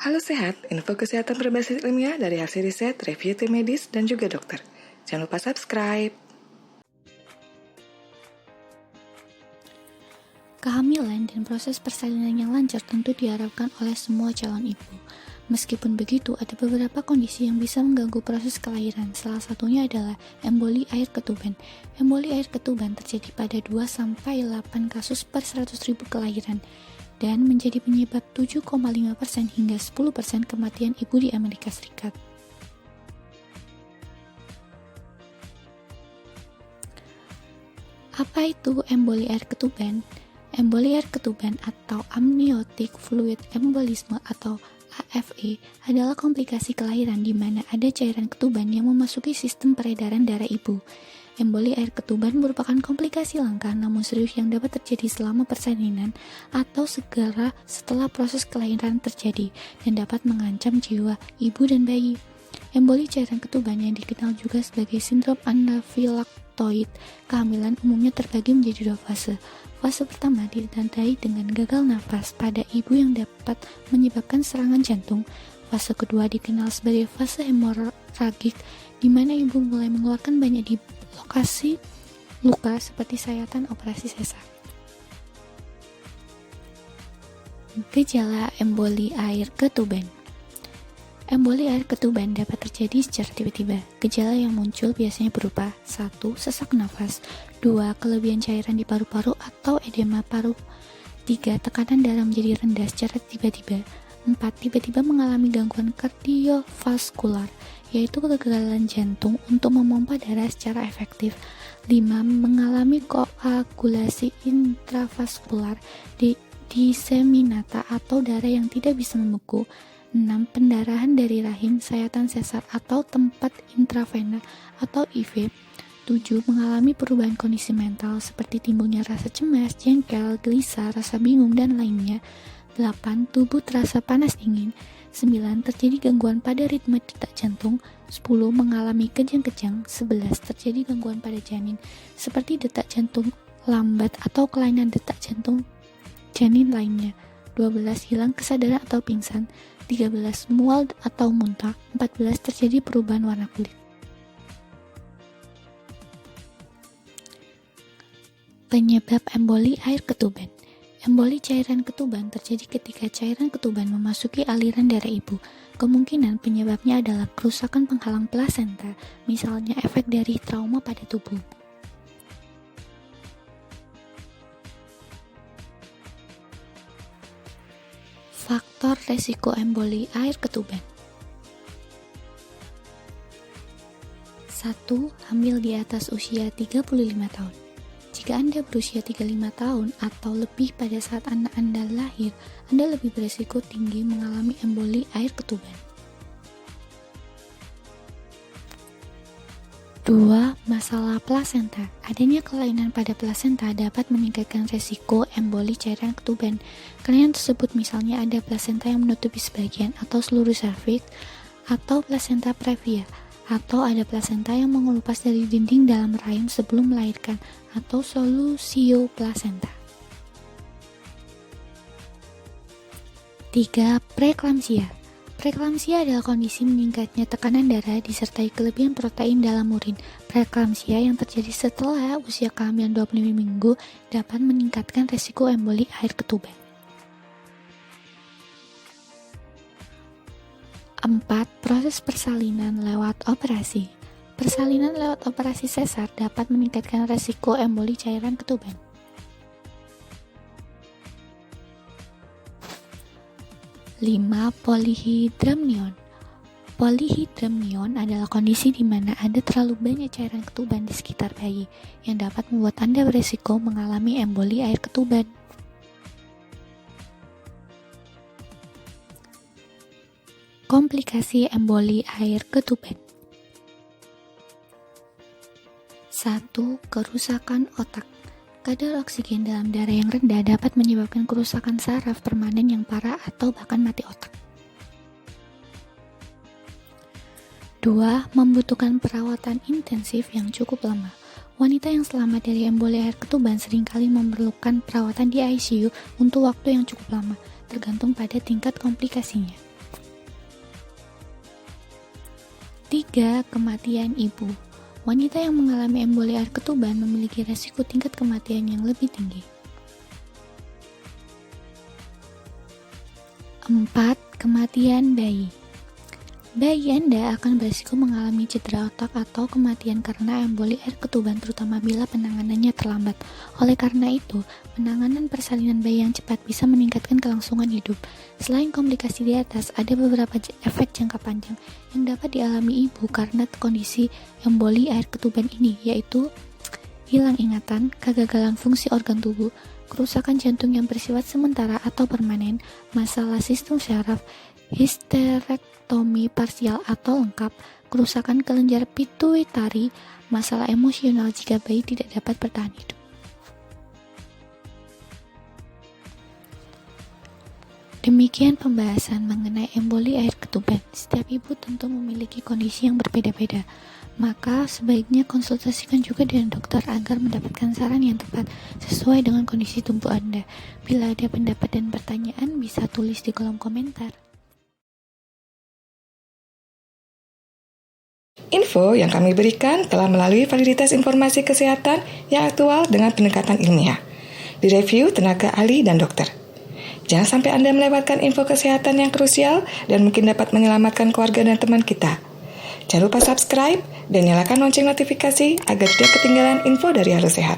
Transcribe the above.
Halo Sehat, info kesehatan berbasis ilmiah dari hasil riset, review tim medis, dan juga dokter. Jangan lupa subscribe. Kehamilan dan proses persalinan yang lancar tentu diharapkan oleh semua calon ibu. Meskipun begitu, ada beberapa kondisi yang bisa mengganggu proses kelahiran. Salah satunya adalah emboli air ketuban. Emboli air ketuban terjadi pada 2-8 kasus per 100.000 kelahiran dan menjadi penyebab 7,5% hingga 10% kematian ibu di Amerika Serikat. Apa itu emboli air ketuban? Emboli air ketuban atau amniotic fluid embolisme atau AFE adalah komplikasi kelahiran di mana ada cairan ketuban yang memasuki sistem peredaran darah ibu. Emboli air ketuban merupakan komplikasi langka namun serius yang dapat terjadi selama persalinan atau segera setelah proses kelahiran terjadi dan dapat mengancam jiwa ibu dan bayi. Emboli cairan ketuban yang dikenal juga sebagai sindrom anafilaktoid kehamilan umumnya terbagi menjadi 2 fase. Fase pertama ditandai dengan gagal nafas pada ibu yang dapat menyebabkan serangan jantung. Fase kedua dikenal sebagai fase hemoragik di mana ibu mulai mengeluarkan banyak di lokasi luka seperti sayatan operasi sesar. Gejala emboli air ketuban. Emboli air ketuban dapat terjadi secara tiba-tiba. Gejala yang muncul biasanya berupa 1. Sesak nafas, 2. Kelebihan cairan di paru-paru atau edema paru, 3. Tekanan darah menjadi rendah secara tiba-tiba, 4. Tiba-tiba mengalami gangguan kardiovaskular, yaitu kegagalan jantung untuk memompa darah secara efektif, 5. Mengalami koagulasi intravaskular, diseminata atau darah yang tidak bisa membeku, 6. Pendarahan dari rahim, sayatan sesar atau tempat intravena atau IV. 7. Mengalami perubahan kondisi mental seperti timbulnya rasa cemas, jengkel, gelisah, rasa bingung, dan lainnya. 8. Tubuh terasa panas dingin. 9. Terjadi gangguan pada ritme detak jantung. 10. Mengalami kejang-kejang. 11. Terjadi gangguan pada janin seperti detak jantung lambat atau kelainan detak jantung janin lainnya. 12. Hilang kesadaran atau pingsan. 13. Mual atau muntah. 14. Terjadi perubahan warna kulit. Penyebab emboli air ketuban. Emboli cairan ketuban terjadi ketika cairan ketuban memasuki aliran darah ibu. Kemungkinan penyebabnya adalah kerusakan penghalang plasenta, misalnya efek dari trauma pada tubuh. Faktor resiko emboli air ketuban. 1. Hamil di atas usia 35 tahun. Jika Anda berusia 35 tahun atau lebih pada saat anak Anda lahir, Anda lebih berisiko tinggi mengalami emboli air ketuban. 2. Masalah plasenta. Adanya kelainan pada plasenta dapat meningkatkan resiko emboli cairan ketuban. Kelainan tersebut misalnya ada plasenta yang menutupi sebagian atau seluruh serviks, atau plasenta previa, atau ada plasenta yang mengelupas dari dinding dalam rahim sebelum melahirkan, atau solusio plasenta. 3. Preeklamsia. Preeklamsia adalah kondisi meningkatnya tekanan darah disertai kelebihan protein dalam urin. Preeklamsia yang terjadi setelah usia kehamilan 25 minggu dapat meningkatkan resiko emboli air ketuban. 4. Proses persalinan lewat operasi. Persalinan lewat operasi sesar dapat meningkatkan resiko emboli cairan ketuban. 5. Polihidramnion. Polihidramnion adalah kondisi di mana ada terlalu banyak cairan ketuban di sekitar bayi yang dapat membuat Anda berisiko mengalami emboli air ketuban. Komplikasi emboli air ketuban. 1. Kerusakan otak. Kadar oksigen dalam darah yang rendah dapat menyebabkan kerusakan saraf permanen yang parah atau bahkan mati otak. 2. Membutuhkan perawatan intensif yang cukup lama. Wanita yang selamat dari emboli air ketuban seringkali memerlukan perawatan di ICU untuk waktu yang cukup lama, tergantung pada tingkat komplikasinya. 3. Kematian ibu. Wanita yang mengalami emboli air ketuban memiliki resiko tingkat kematian yang lebih tinggi. 4. Kematian bayi. Bayi Anda akan berisiko mengalami cedera otak atau kematian karena emboli air ketuban, terutama bila penanganannya terlambat. Oleh karena itu, penanganan persalinan bayi yang cepat bisa meningkatkan kelangsungan hidup. Selain komplikasi di atas, ada beberapa efek jangka panjang yang dapat dialami ibu karena kondisi emboli air ketuban ini, yaitu hilang ingatan, kegagalan fungsi organ tubuh, kerusakan jantung yang bersifat sementara atau permanen, masalah sistem syaraf, histerektomi parsial atau lengkap, kerusakan kelenjar pituitari, masalah emosional jika bayi tidak dapat bertahan hidup. Demikian pembahasan mengenai emboli air ketuban. Setiap ibu tentu memiliki kondisi yang berbeda-beda. Maka sebaiknya konsultasikan juga dengan dokter agar mendapatkan saran yang tepat sesuai dengan kondisi tubuh Anda. Bila ada pendapat dan pertanyaan, bisa tulis di kolom komentar. Info yang kami berikan telah melalui validitas informasi kesehatan yang aktual dengan pendekatan ilmiah, direview tenaga ahli dan dokter. Jangan sampai Anda melewatkan info kesehatan yang krusial dan mungkin dapat menyelamatkan keluarga dan teman kita. Jangan lupa subscribe dan nyalakan lonceng notifikasi agar tidak ketinggalan info dari Harus Sehat.